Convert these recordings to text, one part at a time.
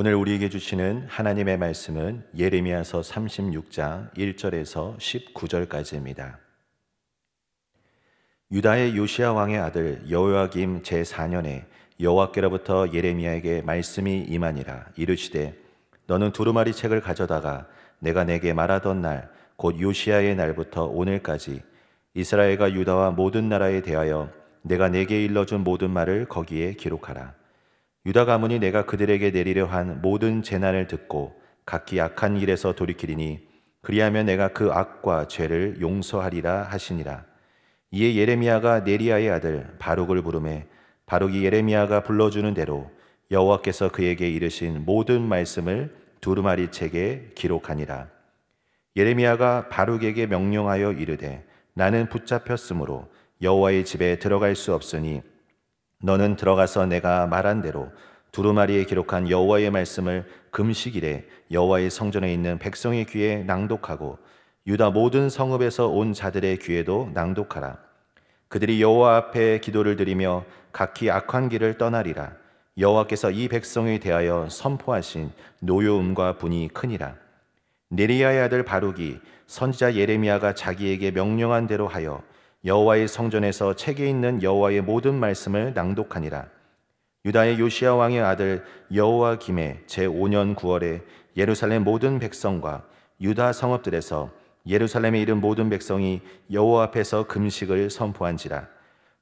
오늘 우리에게 주시는 하나님의 말씀은 예레미야서 36장 1절에서 19절까지입니다. 유다의 요시야 왕의 아들 여호야김 제4년에 여호와께로부터 예레미야에게 말씀이 임하니라. 이르시되 너는 두루마리 책을 가져다가 내가 내게 말하던 날 곧 요시야의 날부터 오늘까지 이스라엘과 유다와 모든 나라에 대하여 내가 내게 일러준 모든 말을 거기에 기록하라. 유다 가문이 내가 그들에게 내리려 한 모든 재난을 듣고 각기 악한 일에서 돌이키리니 그리하면 내가 그 악과 죄를 용서하리라 하시니라. 이에 예레미야가 네리야의 아들 바룩을 부르매 바룩이 예레미야가 불러주는 대로 여호와께서 그에게 이르신 모든 말씀을 두루마리 책에 기록하니라. 예레미야가 바룩에게 명령하여 이르되 나는 붙잡혔으므로 여호와의 집에 들어갈 수 없으니 너는 들어가서 내가 말한 대로 두루마리에 기록한 여호와의 말씀을 금식일에 여호와의 성전에 있는 백성의 귀에 낭독하고 유다 모든 성읍에서 온 자들의 귀에도 낭독하라. 그들이 여호와 앞에 기도를 드리며 각기 악한 길을 떠나리라. 여호와께서 이 백성에 대하여 선포하신 노여움과 분이 크니라. 네리야의 아들 바룩이 선지자 예레미야가 자기에게 명령한 대로 하여 여호와의 성전에서 책에 있는 여호와의 모든 말씀을 낭독하니라. 유다의 요시야 왕의 아들 여호야김의 제5년 9월에 예루살렘 모든 백성과 유다 성읍들에서 예루살렘에 이른 모든 백성이 여호와 앞에서 금식을 선포한지라.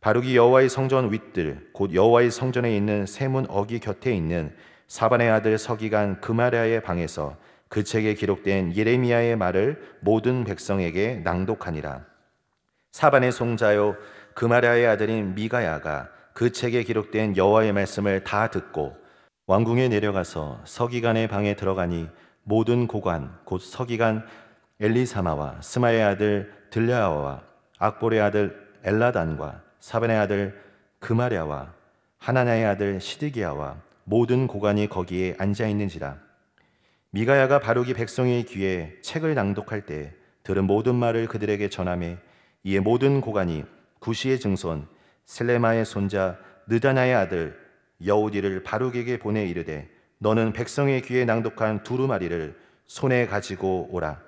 바룩이 여호와의 성전 윗들 곧 여호와의 성전에 있는 세문 어기 곁에 있는 사반의 아들 서기관 그마랴의 방에서 그 책에 기록된 예레미야의 말을 모든 백성에게 낭독하니라. 사반의 송자요 그마랴의 아들인 미가야가 그 책에 기록된 여호와의 말씀을 다 듣고 왕궁에 내려가서 서기관의 방에 들어가니 모든 고관 곧 서기관 엘리사마와 스마의 아들 들랴와와 악볼의 아들 엘라단과 사반의 아들 그마랴와 하나냐의 아들 시드기야와 모든 고관이 거기에 앉아 있는지라. 미가야가 바룩이 백성의 귀에 책을 낭독할 때 들은 모든 말을 그들에게 전하매 이에 모든 고관이 구시의 증손 셀레마의 손자 느다나의 아들 여우디를 바룩에게 보내 이르되 너는 백성의 귀에 낭독한 두루마리를 손에 가지고 오라.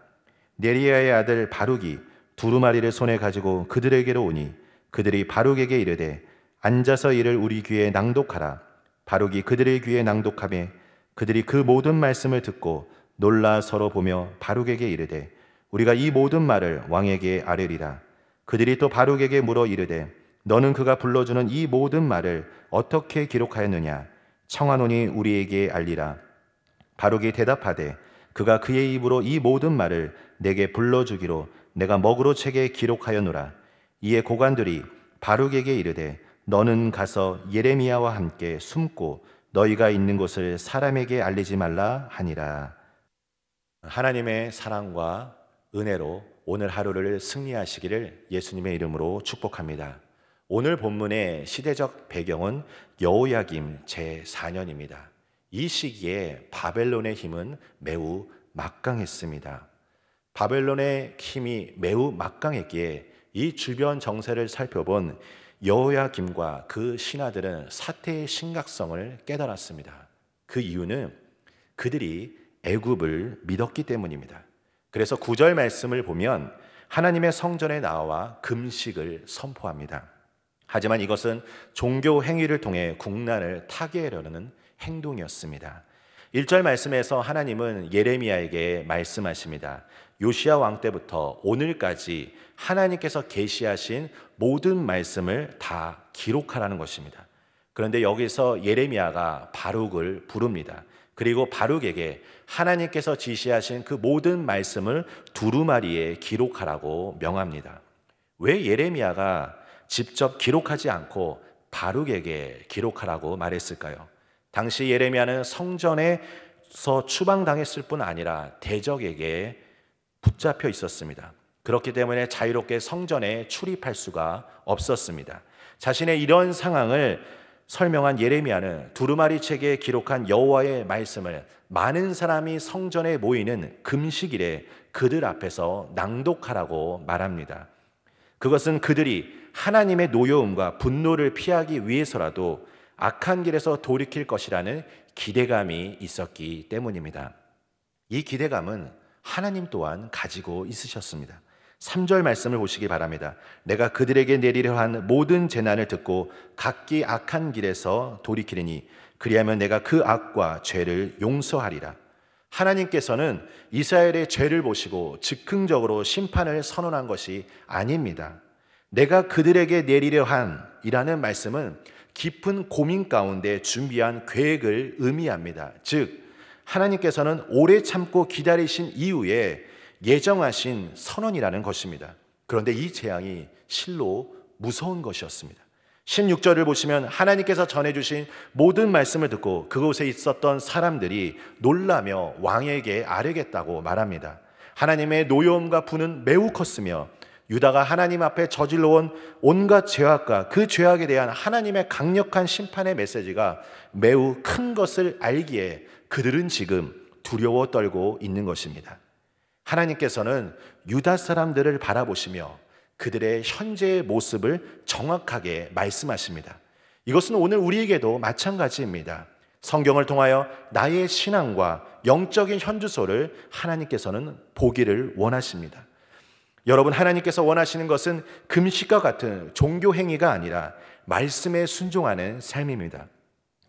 네리야의 아들 바룩이 두루마리를 손에 가지고 그들에게로 오니 그들이 바룩에게 이르되 앉아서 이를 우리 귀에 낭독하라. 바룩이 그들의 귀에 낭독하매 그들이 그 모든 말씀을 듣고 놀라 서로 보며 바룩에게 이르되 우리가 이 모든 말을 왕에게 아뢰리라. 그들이 또 바룩에게 물어 이르되 너는 그가 불러주는 이 모든 말을 어떻게 기록하였느냐? 청하노니 우리에게 알리라. 바룩이 대답하되 그가 그의 입으로 이 모든 말을 내게 불러주기로 내가 먹으로 책에 기록하였노라. 이에 고관들이 바룩에게 이르되 너는 가서 예레미야와 함께 숨고 너희가 있는 곳을 사람에게 알리지 말라 하니라. 하나님의 사랑과 은혜로 오늘 하루를 승리하시기를 예수님의 이름으로 축복합니다. 오늘 본문의 시대적 배경은 여호야김 제4년입니다. 이 시기에 바벨론의 힘은 매우 막강했습니다. 바벨론의 힘이 매우 막강했기에 이 주변 정세를 살펴본 여호야김과 그 신하들은 사태의 심각성을 깨달았습니다. 그 이유는 그들이 애굽을 믿었기 때문입니다. 그래서 9절 말씀을 보면 하나님의 성전에 나와 금식을 선포합니다. 하지만 이것은 종교 행위를 통해 국난을 타개하려는 행동이었습니다. 1절 말씀에서 하나님은 예레미야에게 말씀하십니다. 요시야 왕 때부터 오늘까지 하나님께서 계시하신 모든 말씀을 다 기록하라는 것입니다. 그런데 여기서 예레미야가 바룩을 부릅니다. 그리고 바룩에게 하나님께서 지시하신 그 모든 말씀을 두루마리에 기록하라고 명합니다. 왜 예레미야가 직접 기록하지 않고 바룩에게 기록하라고 말했을까요? 당시 예레미야는 성전에서 추방당했을 뿐 아니라 대적에게 붙잡혀 있었습니다. 그렇기 때문에 자유롭게 성전에 출입할 수가 없었습니다. 자신의 이런 상황을 설명한 예레미야는 두루마리 책에 기록한 여호와의 말씀을 많은 사람이 성전에 모이는 금식일에 그들 앞에서 낭독하라고 말합니다. 그것은 그들이 하나님의 노여움과 분노를 피하기 위해서라도 악한 길에서 돌이킬 것이라는 기대감이 있었기 때문입니다. 이 기대감은 하나님 또한 가지고 있으셨습니다. 3절 말씀을 보시기 바랍니다. 내가 그들에게 내리려 한 모든 재난을 듣고 각기 악한 길에서 돌이키리니 그리하면 내가 그 악과 죄를 용서하리라. 하나님께서는 이스라엘의 죄를 보시고 즉흥적으로 심판을 선언한 것이 아닙니다. 내가 그들에게 내리려 한 이라는 말씀은 깊은 고민 가운데 준비한 계획을 의미합니다. 즉 하나님께서는 오래 참고 기다리신 이후에 예정하신 선언이라는 것입니다. 그런데 이 재앙이 실로 무서운 것이었습니다. 16절을 보시면 하나님께서 전해주신 모든 말씀을 듣고 그곳에 있었던 사람들이 놀라며 왕에게 아뢰겠다고 말합니다. 하나님의 노여움과 분은 매우 컸으며 유다가 하나님 앞에 저질러온 온갖 죄악과 그 죄악에 대한 하나님의 강력한 심판의 메시지가 매우 큰 것을 알기에 그들은 지금 두려워 떨고 있는 것입니다. 하나님께서는 유다 사람들을 바라보시며 그들의 현재의 모습을 정확하게 말씀하십니다. 이것은 오늘 우리에게도 마찬가지입니다. 성경을 통하여 나의 신앙과 영적인 현주소를 하나님께서는 보기를 원하십니다. 여러분, 하나님께서 원하시는 것은 금식과 같은 종교 행위가 아니라 말씀에 순종하는 삶입니다.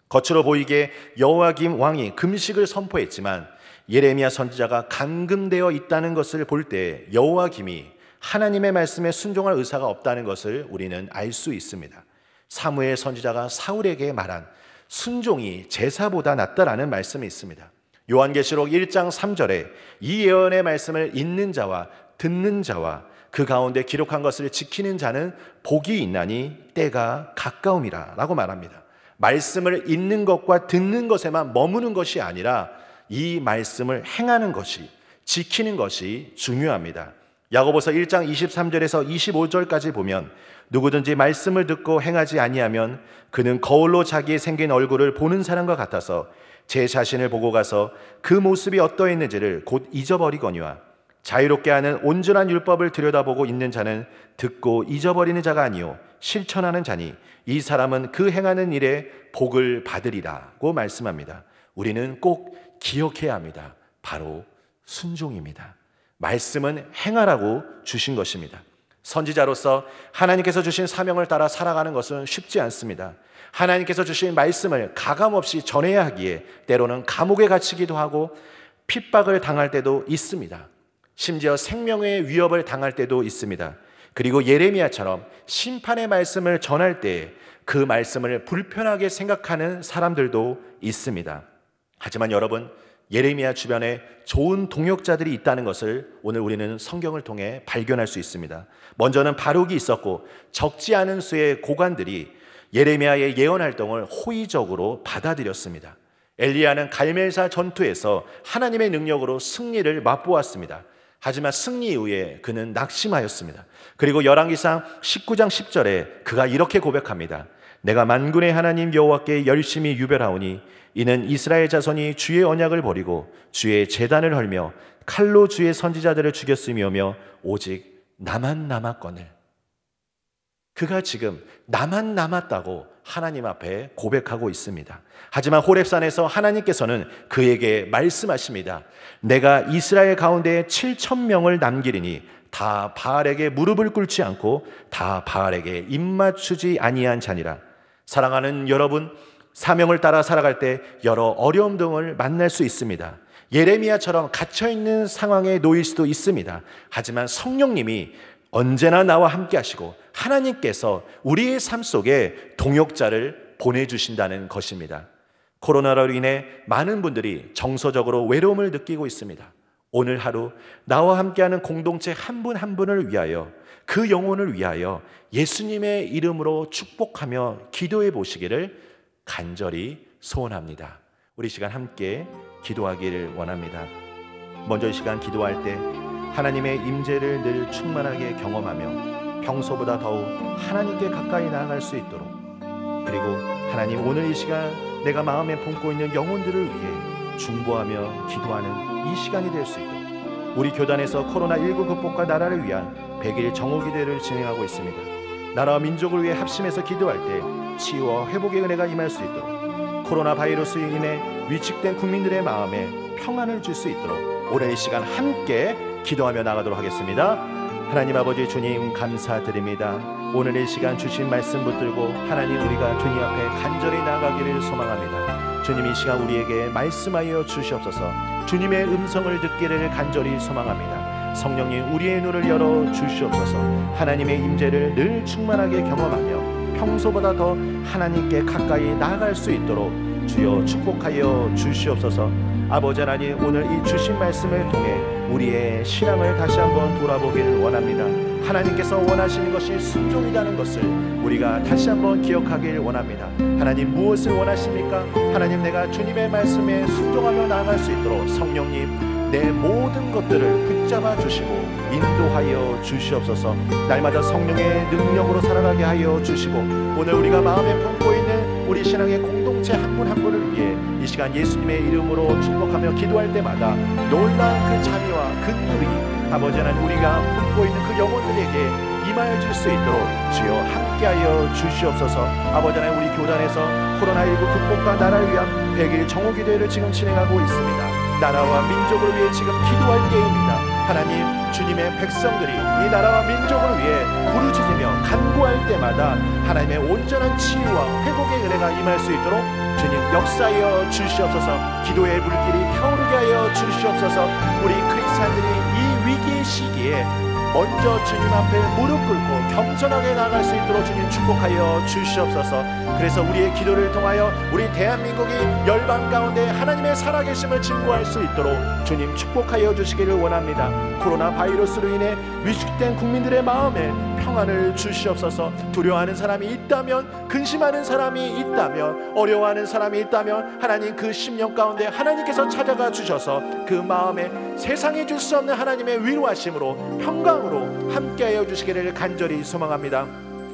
겉으로 보이기에 여호야김 왕이 금식을 선포했지만 예레미야 선지자가 감금되어 있다는 것을 볼 때 여호야김이 하나님의 말씀에 순종할 의사가 없다는 것을 우리는 알 수 있습니다. 사무엘 선지자가 사울에게 말한 순종이 제사보다 낫다라는 말씀이 있습니다. 요한계시록 1장 3절에 이 예언의 말씀을 읽는 자와 듣는 자와 그 가운데 기록한 것을 지키는 자는 복이 있나니 때가 가까움이라 라고 말합니다. 말씀을 읽는 것과 듣는 것에만 머무는 것이 아니라 이 말씀을 행하는 것이, 지키는 것이 중요합니다. 야고보서 1장 23절에서 25절까지 보면 누구든지 말씀을 듣고 행하지 아니하면 그는 거울로 자기의 생긴 얼굴을 보는 사람과 같아서 제 자신을 보고 가서 그 모습이 어떠했는지를 곧 잊어버리거니와 자유롭게 하는 온전한 율법을 들여다보고 있는 자는 듣고 잊어버리는 자가 아니요 실천하는 자니 이 사람은 그 행하는 일에 복을 받으리라고 말씀합니다. 우리는 꼭 기억해야 합니다. 바로 순종입니다. 말씀은 행하라고 주신 것입니다. 선지자로서 하나님께서 주신 사명을 따라 살아가는 것은 쉽지 않습니다. 하나님께서 주신 말씀을 가감없이 전해야 하기에 때로는 감옥에 갇히기도 하고 핍박을 당할 때도 있습니다. 심지어 생명의 위협을 당할 때도 있습니다. 그리고 예레미야처럼 심판의 말씀을 전할 때 그 말씀을 불편하게 생각하는 사람들도 있습니다. 하지만 여러분, 예레미야 주변에 좋은 동역자들이 있다는 것을 오늘 우리는 성경을 통해 발견할 수 있습니다. 먼저는 바룩이 있었고 적지 않은 수의 고관들이 예레미야의 예언 활동을 호의적으로 받아들였습니다. 엘리야는 갈멜사 전투에서 하나님의 능력으로 승리를 맛보았습니다. 하지만 승리 이후에 그는 낙심하였습니다. 그리고 열왕기상 19장 10절에 그가 이렇게 고백합니다. 내가 만군의 하나님 여호와께 열심히 유별하오니 이는 이스라엘 자손이 주의 언약을 버리고 주의 제단을 헐며 칼로 주의 선지자들을 죽였음이오며 오직 나만 남았거늘. 그가 지금 나만 남았다고 하나님 앞에 고백하고 있습니다. 하지만 호렙산에서 하나님께서는 그에게 말씀하십니다. 내가 이스라엘 가운데 7,000명을 남기리니 다 바알에게 무릎을 꿇지 않고 다 바알에게 입맞추지 아니한 자니라. 사랑하는 여러분, 사명을 따라 살아갈 때 여러 어려움 등을 만날 수 있습니다. 예레미야처럼 갇혀있는 상황에 놓일 수도 있습니다. 하지만 성령님이 언제나 나와 함께 하시고 하나님께서 우리의 삶 속에 동역자를 보내주신다는 것입니다. 코로나로 인해 많은 분들이 정서적으로 외로움을 느끼고 있습니다. 오늘 하루 나와 함께하는 공동체 한 분 한 분을 위하여, 그 영혼을 위하여 예수님의 이름으로 축복하며 기도해 보시기를 간절히 소원합니다. 우리 시간 함께 기도하기를 원합니다. 먼저 이 시간 기도할 때 하나님의 임재를 늘 충만하게 경험하며 평소보다 더욱 하나님께 가까이 나아갈 수 있도록, 그리고 하나님 오늘 이 시간 내가 마음에 품고 있는 영혼들을 위해 중보하며 기도하는 이 시간이 될 수 있도록 우리 교단에서 코로나19 극복과 나라를 위한 100일 정오기도회를 진행하고 있습니다. 나라와 민족을 위해 합심해서 기도할 때 치유와 회복의 은혜가 임할 수 있도록, 코로나 바이러스로 인해 위축된 국민들의 마음에 평안을 줄 수 있도록 오늘 이 시간 함께 기도하며 나가도록 하겠습니다. 하나님 아버지 주님 감사드립니다. 오늘 이 시간 주신 말씀 붙들고 하나님 우리가 주님 앞에 간절히 나가기를 소망합니다. 주님 이 시간 우리에게 말씀하여 주시옵소서. 주님의 음성을 듣기를 간절히 소망합니다. 성령님 우리의 눈을 열어 주시옵소서. 하나님의 임재를 늘 충만하게 경험하며 평소보다 더 하나님께 가까이 나아갈 수 있도록 주여 축복하여 주시옵소서. 아버지 하나님 오늘 이 주신 말씀을 통해 우리의 신앙을 다시 한번 돌아보기를 원합니다. 하나님께서 원하시는 것이 순종이라는 것을 우리가 다시 한번 기억하길 원합니다. 하나님 무엇을 원하십니까? 하나님 내가 주님의 말씀에 순종하며 나아갈 수 있도록 성령님 내 모든 것들을 붙잡아 주시고 인도하여 주시옵소서. 날마다 성령의 능력으로 살아가게 하여 주시고 오늘 우리가 마음에 품고 있는 우리 신앙의 공동체 한 분 한 분을 위해 이 시간 예수님의 이름으로 축복하며 기도할 때마다 놀라운 그 자비와 긍휼이 아버지 하나님 우리가 품고 있는 그 영혼들에게 임하여 줄 수 있도록 주여 함께하여 주시옵소서. 아버지 하나님 우리 교단에서 코로나19 극복과 나라를 위한 100일 정오기도회를 지금 진행하고 있습니다. 나라와 민족을 위해 지금 기도할 때입니다. 하나님 주님의 백성들이 이 나라와 민족을 위해 부르짖으며 간구할 때마다 하나님의 온전한 치유와 회복의 은혜가 임할 수 있도록 주님 역사하여 주시옵소서. 기도의 물길이 타오르게 하여 주시옵소서. 우리 크리스찬들이 이 위기의 시기에 먼저 주님 앞에 무릎 꿇고 겸손하게 나아갈 수 있도록 주님 축복하여 주시옵소서. 그래서 우리의 기도를 통하여 우리 대한민국이 열방 가운데 하나님의 살아계심을 증거할 수 있도록 주님 축복하여 주시기를 원합니다. 코로나 바이러스로 인해 위축된 국민들의 마음에 평안을 주시옵소서. 두려워하는 사람이 있다면, 근심하는 사람이 있다면, 어려워하는 사람이 있다면 하나님 그 심령 가운데 하나님께서 찾아가 주셔서 그 마음에 세상에 줄 수 없는 하나님의 위로하심으로 평강으로 함께하여 주시기를 간절히 소망합니다.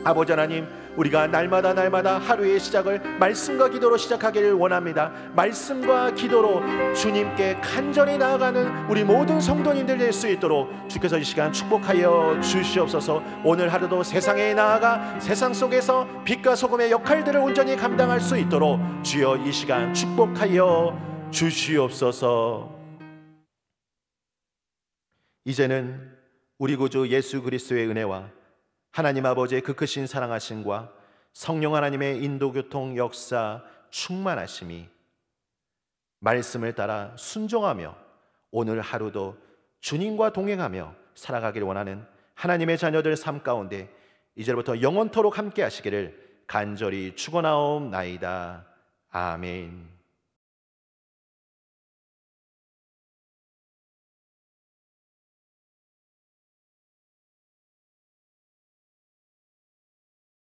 아버지 하나님 우리가 날마다 하루의 시작을 말씀과 기도로 시작하기를 원합니다. 말씀과 기도로 주님께 간절히 나아가는 우리 모든 성도님들 될 수 있도록 주께서 이 시간 축복하여 주시옵소서. 오늘 하루도 세상에 나아가 세상 속에서 빛과 소금의 역할들을 온전히 감당할 수 있도록 주여 이 시간 축복하여 주시옵소서. 이제는 우리 구주 예수 그리스도의 은혜와 하나님 아버지의 그 크신 사랑하심과 성령 하나님의 인도교통 역사 충만하심이 말씀을 따라 순종하며 오늘 하루도 주님과 동행하며 살아가기를 원하는 하나님의 자녀들 삶 가운데 이제부터 영원토록 함께 하시기를 간절히 축원하옵나이다. 아멘.